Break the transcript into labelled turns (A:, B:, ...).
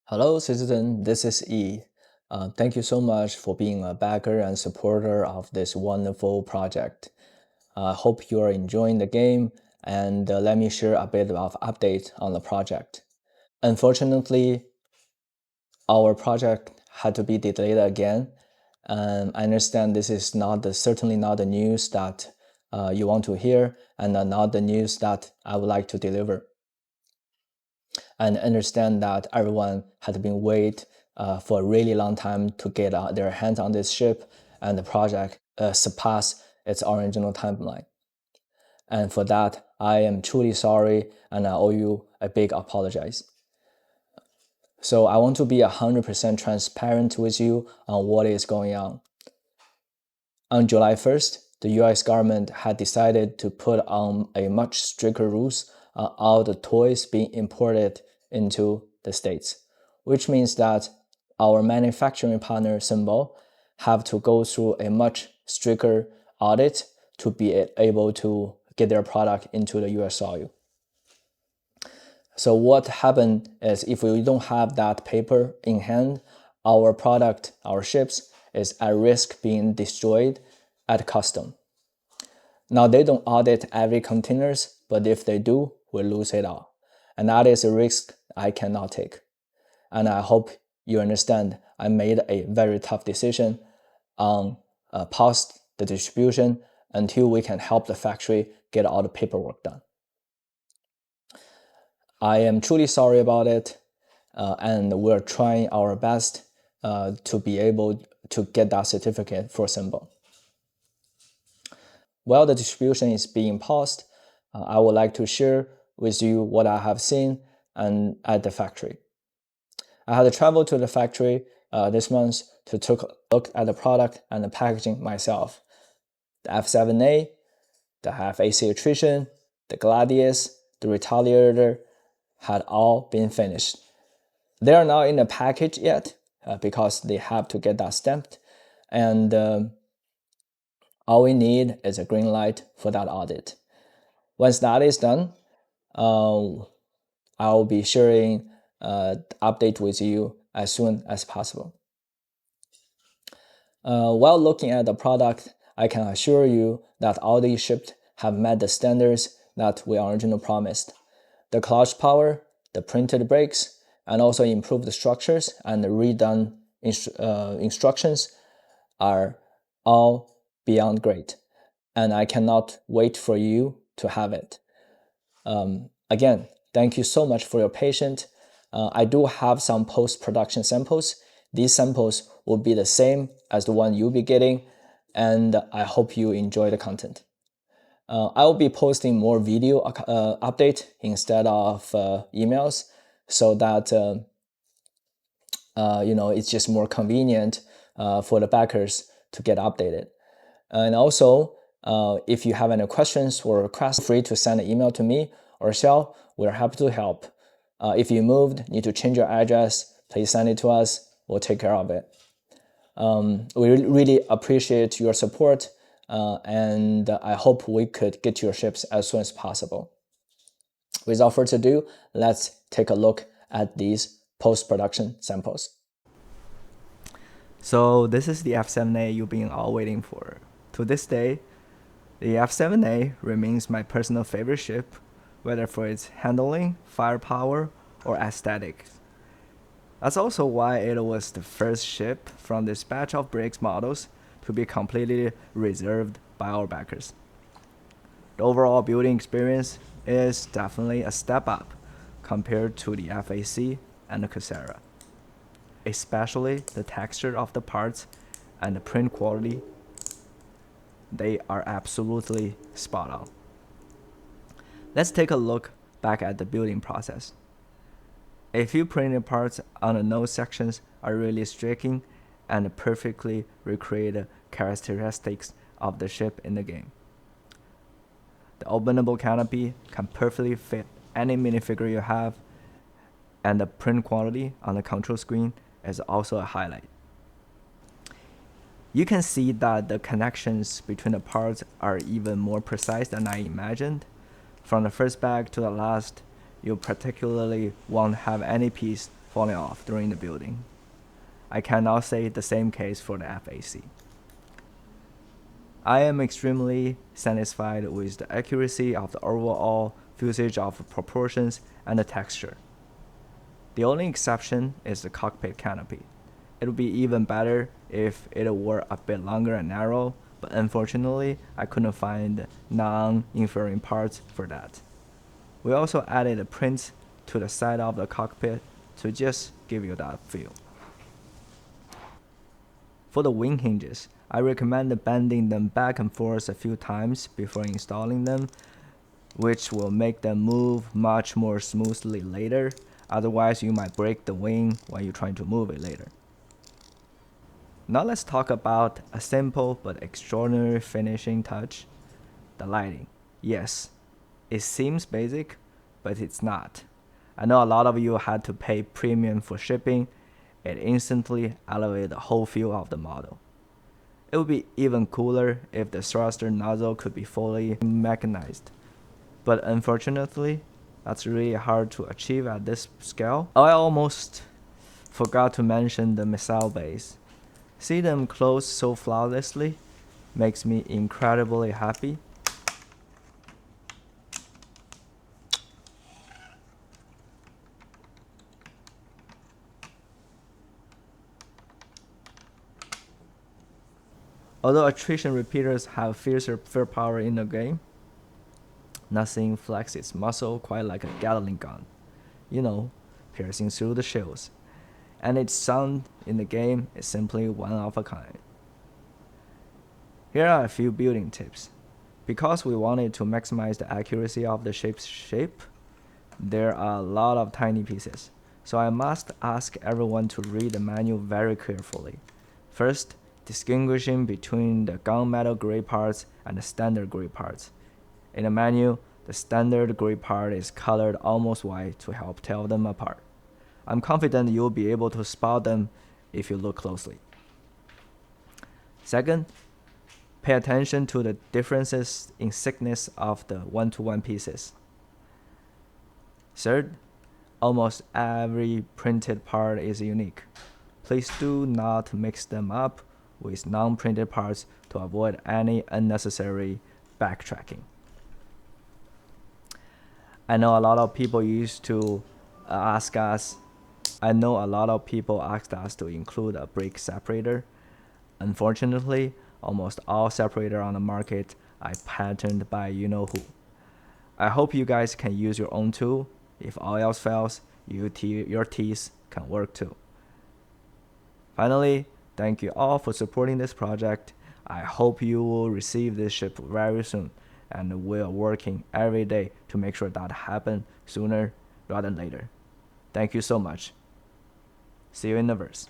A: Hello, citizen. This is E. Thank you so much for being a backer and supporter of this wonderful project. I hope you are enjoying the game, and let me share a bit of update on the project. Unfortunately, our project had to be delayed again. I understand this is certainly not the news that you want to hear, and not the news that I would like to deliver. And understand that everyone had been wait for a really long time to get their hands on this ship, and the project surpassed its original timeline. And for that, I am truly sorry, and I owe you a big apologize. So I want to be 100% transparent with you on what is going on. On July 1st, the US government had decided to put on a much stricter rules on all the toys being imported into the States, which means that our manufacturing partner Symbol have to go through a much stricter audit to be able to get their product into the US soil. So what happened is if we don't have that paper in hand, our product, our ships, is at risk being destroyed at custom. Now they don't audit every containers, but if they do, we lose it all. And that is a risk I cannot take. And I hope you understand I made a very tough decision on pause the distribution until we can help the factory get all the paperwork done. I am truly sorry about it, and we're trying our best to be able to get that certificate for Symbol. While the distribution is being paused, I would like to share with you what I have seen at the factory. I had traveled to the factory this month to take a look at the product and the packaging myself. The F7a, the F8C Attrition, the Gladius, the Retaliator had all been finished. They are not in the package yet because they have to get that stamped, and all we need is a green light for that audit. Once that is done, I'll be sharing the update with you as soon as possible. While looking at the product, I can assure you that all these shipped have met the standards that we originally promised. The clutch power, the printed brakes, and also improved structures and redone instructions are all beyond great. And I cannot wait for you to have it. Again, thank you so much for your patience. I do have some post-production samples. These samples will be the same as the one you'll be getting, and I hope you enjoy the content. I will be posting more video update instead of emails, so that it's just more convenient for the backers to get updated. And also, if you have any questions or requests, feel free to send an email to me or Xiao. We're happy to help. If you moved, need to change your address, please send it to us. We'll take care of it. We really appreciate your support, and I hope we could get your ships as soon as possible. Without further ado, let's take a look at these post-production samples.
B: So this is the F7a you've been all waiting for. To this day, the F7a remains my personal favorite ship, whether for its handling, firepower, or aesthetics. That's also why it was the first ship from this batch of BRICS models to be completely reserved by our backers. The overall building experience is definitely a step up compared to the F8C and the Coursera. Especially the texture of the parts and the print quality, they are absolutely spot on. Let's take a look back at the building process. A few printed parts on the nose sections are really striking and perfectly recreate the characteristics of the ship in the game. The openable canopy can perfectly fit any minifigure you have, and the print quality on the control screen is also a highlight. You can see that the connections between the parts are even more precise than I imagined. From the first bag to the last, you particularly won't have any piece falling off during the building. I cannot say the same case for the FAC. I am extremely satisfied with the accuracy of the overall usage of proportions and the texture. The only exception is the cockpit canopy. It would be even better if it were a bit longer and narrow, but unfortunately, I couldn't find non-inferring parts for that. We also added a print to the side of the cockpit to just give you that feel. For the wing hinges, I recommend bending them back and forth a few times before installing them, which will make them move much more smoothly later. Otherwise, you might break the wing when you're trying to move it later. Now let's talk about a simple but extraordinary finishing touch, the lighting. Yes, it seems basic, but it's not. I know a lot of you had to pay premium for shipping. It instantly elevated the whole feel of the model. It would be even cooler if the thruster nozzle could be fully mechanized, but unfortunately, that's really hard to achieve at this scale. I almost forgot to mention the missile bays. See them close so flawlessly makes me incredibly happy. Although attrition repeaters have fiercer firepower in the game, nothing flexes its muscle quite like a Gatling gun, piercing through the shields. And its sound in the game is simply one of a kind. Here are a few building tips. Because we wanted to maximize the accuracy of the ship's shape, there are a lot of tiny pieces, so I must ask everyone to read the manual very carefully. First, distinguishing between the gunmetal gray parts and the standard gray parts. In the manual, the standard gray part is colored almost white to help tell them apart. I'm confident you'll be able to spot them if you look closely. Second, pay attention to the differences in thickness of the one-to-one pieces. Third, almost every printed part is unique. Please do not mix them up with non-printed parts to avoid any unnecessary backtracking. I know a lot of people asked us to include a brake separator. Unfortunately, almost all separator on the market are patterned by you-know-who. I hope you guys can use your own tool. If all else fails, your teeth can work too. Finally, thank you all for supporting this project. I hope you will receive this ship very soon, and we are working every day to make sure that happens sooner rather than later. Thank you so much. See you in the verse.